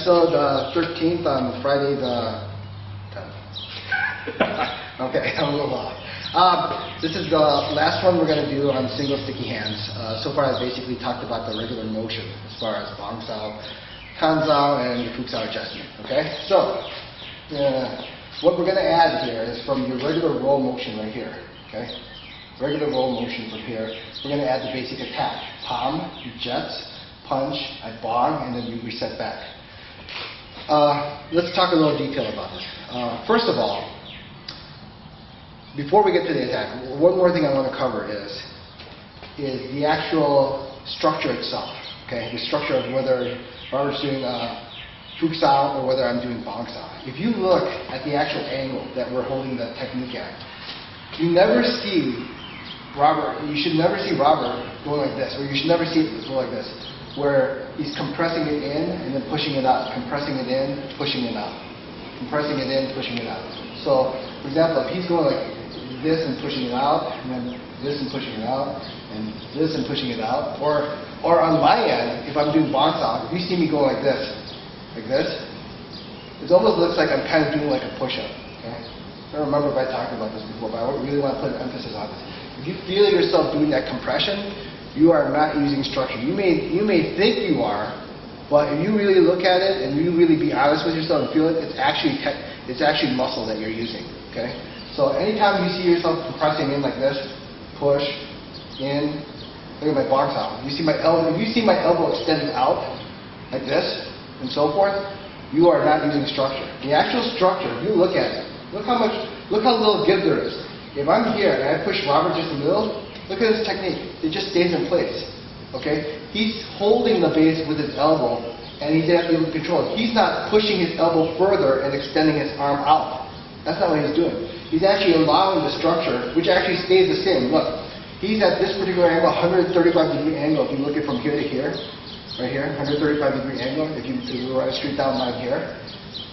episode 13th on Friday the 10th. Okay, I'm a little off. This is the last one we're going to do on single sticky hands. So far I've basically talked about the regular motion as far as Bang Sao, Tan Sao, and your Fu Sao adjustment. Okay, so what we're going to add here is from your regular roll motion right here. Okay, regular roll motion from here. We're going to add the basic attack. Palm, you jets, punch, I bang, and then you reset back. Let's talk a little detail about this. First of all, before we get to the attack, one more thing I want to cover is the actual structure itself. Okay, the structure of whether Robert's doing Fu Sao or whether I'm doing Bang Sao. If you look at the actual angle that we're holding the technique at, you never see Robert. You should never see Robert going like this, or you should never see it go like this, where he's compressing it in and then pushing it out, compressing it in, pushing it out, compressing it in, pushing it out. So, for example, if he's going like this and pushing it out, and then this and pushing it out, and this and pushing it out, or on my end, if I'm doing Bang Sao, if you see me go like this, it almost looks like I'm kind of doing like a push-up. Okay? I don't remember if I talked about this before, but I really want to put an emphasis on this. If you feel yourself doing that compression, you are not using structure. You may think you are, but if you really look at it and you really be honest with yourself and feel it, it's actually muscle that you're using. Okay. So anytime you see yourself compressing in like this, push in. Look at my Bang Sao. You see my elbow. If you see my elbow extended out like this and so forth, you are not using structure. The actual structure, if you look at it, look how little give there is. If I'm here and I push Robert just in the middle, look at this technique. It just stays in place. Okay? He's holding the base with his elbow, and he's able to control it. He's not pushing his elbow further and extending his arm out. That's not what he's doing. He's actually allowing the structure, which actually stays the same. Look, he's at this particular angle, 135-degree angle. If you look at from here to here, right here, 135-degree angle. If you run a straight down line here,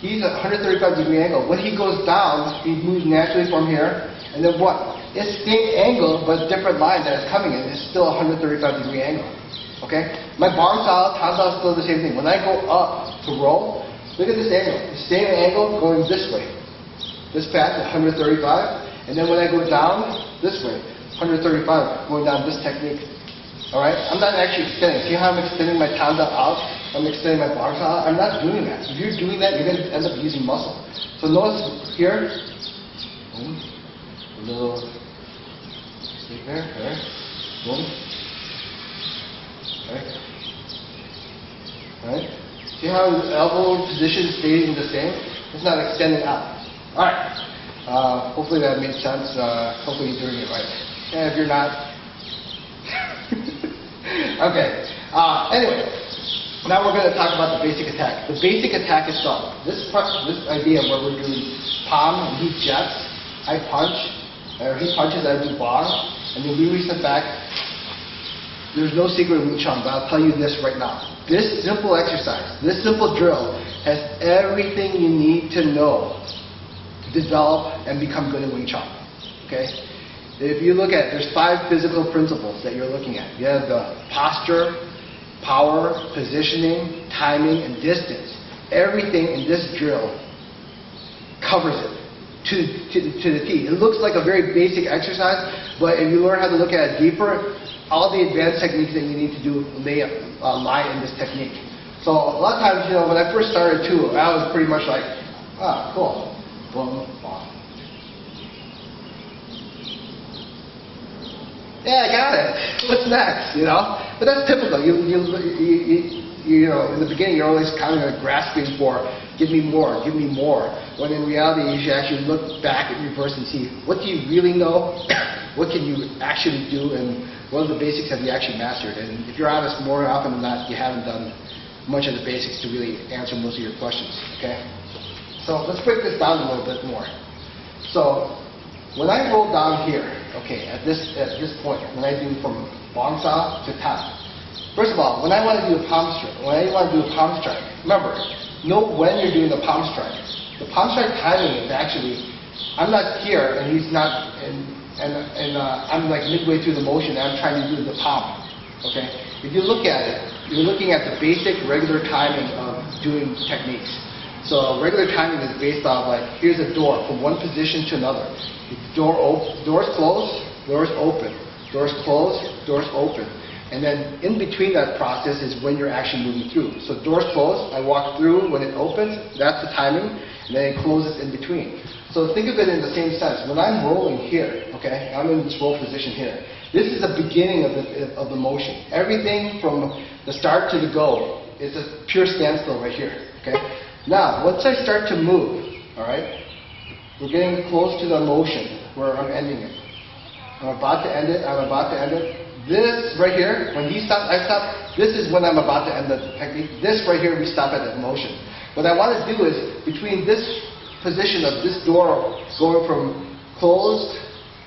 he's at 135-degree angle. When he goes down, he moves naturally from here, and then what? It's the same angle, but different line that it's coming in. It's still a 135-degree angle. Okay? My Bang Sao, Tan Sao is still the same thing. When I go up to roll, look at this angle. The same angle going this way. This path is 135, and then when I go down this way, 135, going down this technique. All right? I'm not actually extending. See how I'm extending my Tan Sao out? I'm extending my Bang Sao out? I'm not doing that. If you're doing that, you're going to end up using muscle. So notice here, a little stick there, okay, boom, okay, alright. See how the elbow position stays the same? It's not extending out. Alright, hopefully that made sense. Hopefully you're doing it right. And if you're not, okay. Anyway, now we're going to talk about the basic attack. The basic attack itself. This idea where we're doing palm and he jets, I punch, or he punches, I do bang, and then we reset back. There's no secret in Wing Chun, but I'll tell you this right now. This simple exercise, this simple drill, has everything you need to know to develop and become good at Wing Chun. Okay? If you look at, there's 5 physical principles that you're looking at. You have the posture, power, positioning, timing, and distance. Everything in this drill covers it. To the T. It looks like a very basic exercise, but if you learn how to look at it deeper, all the advanced techniques that you need to do lie in this technique. So a lot of times, when I first started too, I was pretty much like, cool, boom, boom. Yeah, I got it. What's next? But that's typical. In the beginning, you're always kind of grasping for, give me more, give me more. When in reality, you should actually look back at reverse and see, what do you really know? What can you actually do? And what are the basics have you actually mastered? And if you're honest, more often than not, you haven't done much of the basics to really answer most of your questions. Okay? So let's break this down a little bit more. So when I roll down here, okay, at this point, when I do from Bang Sao to Tan, first of all, when I want to do a palm strike, remember, know when you're doing the palm strike. The palm strike timing is actually, I'm not here and he's not, and I'm like midway through the motion and I'm trying to do the palm. Okay? If you look at it, you're looking at the basic regular timing of doing techniques. So regular timing is based off like, here's a door from one position to another. Doors closed, doors open. Doors closed, doors open. And then in between that process is when you're actually moving through. So doors closed, I walk through, when it opens, that's the timing, and then it closes in between. So think of it in the same sense. When I'm rolling here, okay, I'm in this roll position here. This is the beginning of the motion. Everything from the start to the go is a pure standstill right here, okay? Now, once I start to move, all right, we're getting close to the motion where I'm ending it. I'm about to end it, I'm about to end it. This right here, when he stops, I stop. This is when I'm about to end the technique. This right here, we stop at that motion. What I want to do is, between this position of this door going from closed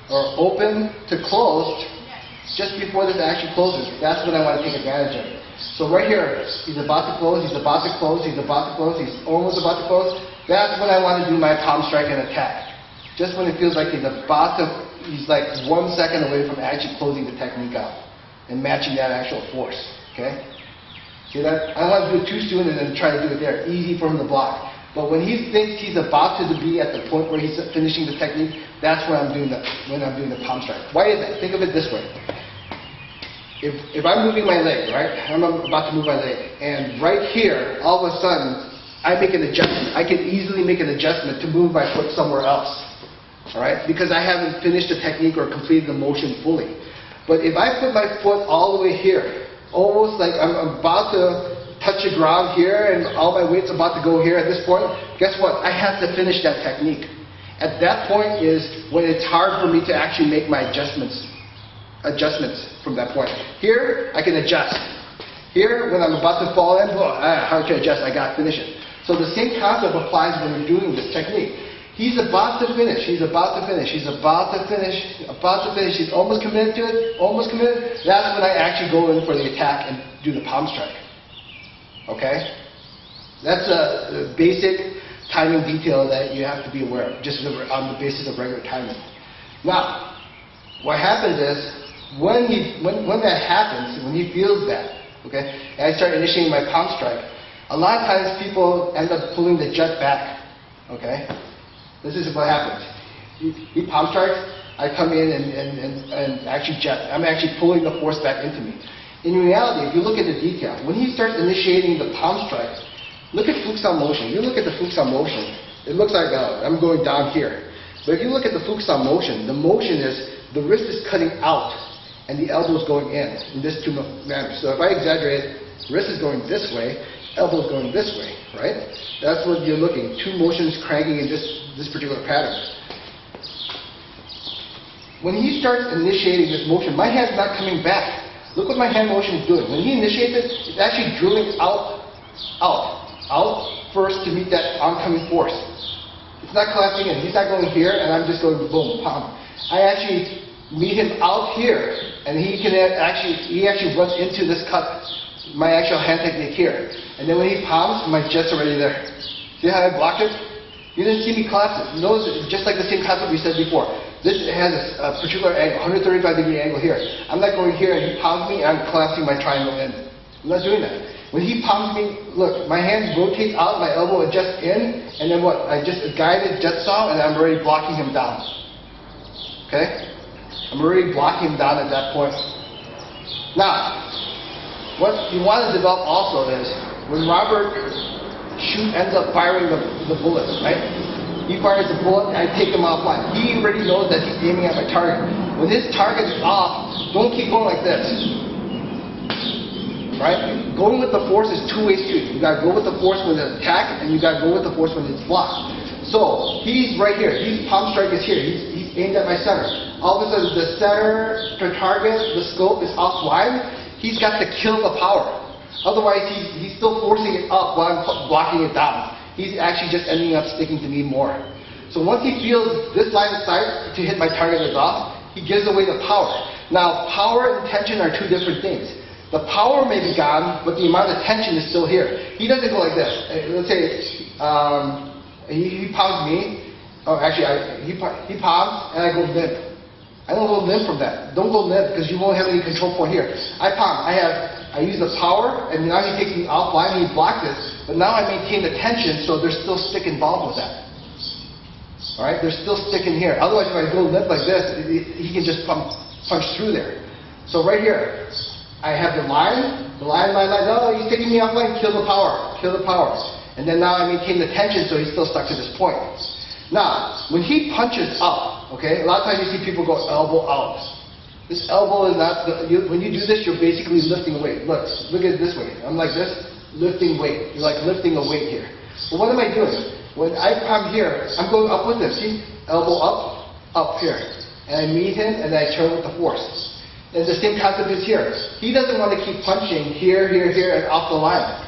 or open to closed, just before this actually closes, that's when I want to take advantage of it. So right here, he's about to close, he's about to close, he's about to close, he's almost about to close. That's when I want to do my palm strike and attack. Just when it feels like he's about to, he's like 1 second away from actually closing the technique out and matching that actual force, okay? See that? I don't want to do it too soon and then try to do it there. Easy for him to block. But when he thinks he's about to be at the point where he's finishing the technique, that's when I'm doing the palm strike. Why is that? Think of it this way. If I'm moving my leg, right? I'm about to move my leg, and right here, all of a sudden, I make an adjustment. I can easily make an adjustment to move my foot somewhere else. All right? Because I haven't finished the technique or completed the motion fully. But if I put my foot all the way here, almost like I'm about to touch the ground here and all my weight's about to go here at this point, guess what? I have to finish that technique. At that point is when it's hard for me to actually make my adjustments from that point. Here, I can adjust. Here, when I'm about to fall in, hard to adjust, I got to finish it. So the same concept applies when you're doing this technique. He's about to finish, he's about to finish, he's about to finish, about to finish, he's almost committed to it, almost committed. That's when I actually go in for the attack and do the palm strike. Okay? That's a basic timing detail that you have to be aware of, just on the basis of regular timing. Now, what happens is, when that happens, when he feels that, okay, and I start initiating my palm strike, a lot of times people end up pulling the jet back, okay? This is what happens. He palm strikes, I come in and actually jet. I'm actually pulling the force back into me. In reality, if you look at the detail, when he starts initiating the palm strike, look at Fukusan motion. You look at the Fukusan motion, it looks like I'm going down here. But if you look at the Fukusan motion, the motion is the wrist is cutting out and the elbow is going in this two manners. So if I exaggerate, wrist is going this way, elbow is going this way, right? That's what you're looking. Two motions cranking in this particular pattern. When he starts initiating this motion, my hand's not coming back. Look what my hand motion is doing. When he initiates it, it's actually drilling out first to meet that oncoming force. It's not collapsing in. He's not going here, and I'm just going boom, palm. I actually meet him out here, and he actually runs into this cut, my actual hand technique here. And then when he palms, my jet's already there. See how I blocked it? You didn't see me collapse it. Notice, just like the same concept we said before. This has a particular angle, 135-degree angle here. I'm not going here, and he palms me, and I'm collapsing my triangle in. I'm not doing that. When he palms me, look, my hand rotates out, my elbow adjusts in, and then what? I just guided jet saw, and I'm already blocking him down. Okay? I'm already blocking him down at that point. Now, what you want to develop also is, when Robert ends up firing the bullets, right? He fires the bullet, and I take him offline. He already knows that he's aiming at my target. When his target is off, don't keep going like this. Right? Going with the force is two-way street. You got to go with the force when it's attacked, and you got to go with the force when it's blocked. So he's right here. His palm strike is here. He's aimed at my center. All of a sudden, the center, the target, the scope is offline. He's got to kill the power. Otherwise, he's still forcing it up while I'm blocking it down. He's actually just ending up sticking to me more. So once he feels this line of sight to hit my target is off, he gives away the power. Now, power and tension are two different things. The power may be gone, but the amount of tension is still here. He doesn't go like this. Let's say he palms me. Oh, actually, he palms, and I go limp. I don't go limp from that. Don't go limp because you won't have any control point here. I use the power, and now he takes me offline and he blocked this, but now I maintain the tension, so there's still stick involved with that. All right, there's still stick in here. Otherwise, if I go limp like this, he can just punch through there. So right here, I have the line. No, he's taking me offline. Kill the power. And then now I maintain the tension, so he's still stuck to this point. Now, when he punches up, okay, a lot of times you see people go elbow out. This elbow is not, when you do this, you're basically lifting a weight. Look at it this way. I'm like this, lifting weight. You're like lifting a weight here. But what am I doing? When I come here, I'm going up with this. See? Elbow up here. And I meet him, and I turn with the force. And the same concept is here. He doesn't want to keep punching here, and off the line.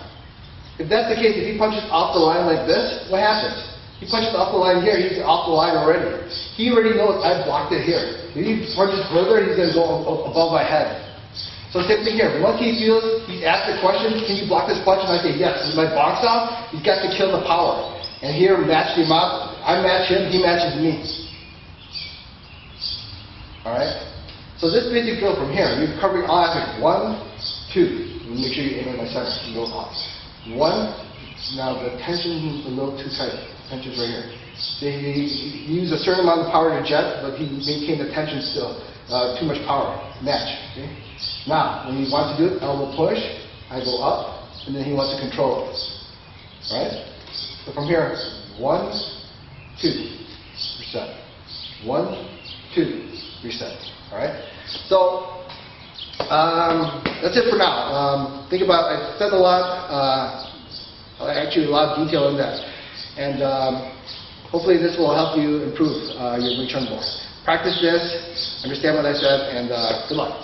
If that's the case, if he punches off the line like this, what happens? He punches off the line here, he's off the line already. He already knows I blocked it here. If he punches further, he's going to go above my head. So same thing here. Once he feels, he's asked the question, can you block this punch? And I say, yes. With my box off, he's got to kill the power. And here, match the amount. I match him, he matches me. Alright? So this basic drill from here, you're covering all aspects. 1, 2. Make sure you aim at my center. You go off. 1. Now the tension is a little too tight. Tension's right here. So he used a certain amount of power to jet, but he maintained the tension still. Too much power. Match. Okay? Now, when he wants to do it, elbow push, I go up, and then he wants to control it. Alright? So from here, 1, 2, reset. 1, 2, reset. Alright? So, that's it for now. Think about, I said a lot, actually a lot of detail in that. And hopefully this will help you improve your Wing Chun ball. Practice this, understand what I said, and good luck.